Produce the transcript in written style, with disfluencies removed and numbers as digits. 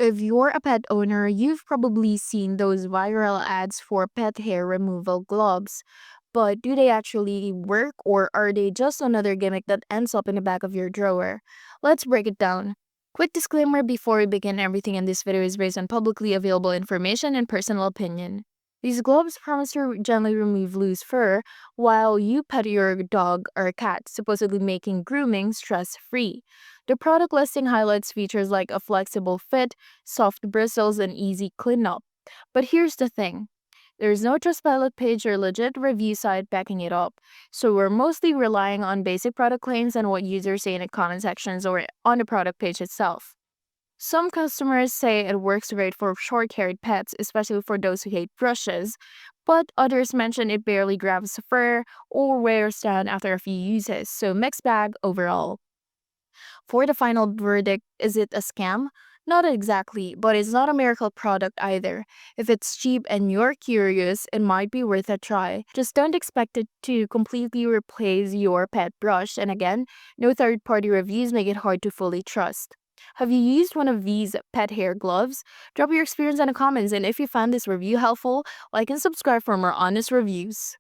If you're a pet owner, you've probably seen those viral ads for pet hair removal gloves. But do they actually work or are they just another gimmick that ends up in the back of your drawer? Let's break it down. Quick disclaimer before we begin, everything in this video is based on publicly available information and personal opinion. These gloves promise to gently remove loose fur while you pet your dog or cat, supposedly making grooming stress free. The product listing highlights features like a flexible fit, soft bristles, and easy cleanup. But here's the thing. There's no Trustpilot page or legit review site backing it up, so we're mostly relying on basic product claims and what users say in the comment sections or on the product page itself. Some customers say it works great for short-haired pets, especially for those who hate brushes, but others mention it barely grabs fur or wears down after a few uses, so mixed bag overall. For the final verdict, is it a scam? Not exactly, but it's not a miracle product either. If it's cheap and you're curious, it might be worth a try. Just don't expect it to completely replace your pet brush, and again, no third party reviews make it hard to fully trust. Have you used one of these pet hair gloves? Drop your experience in the comments, and if you found this review helpful, like and subscribe for more honest reviews.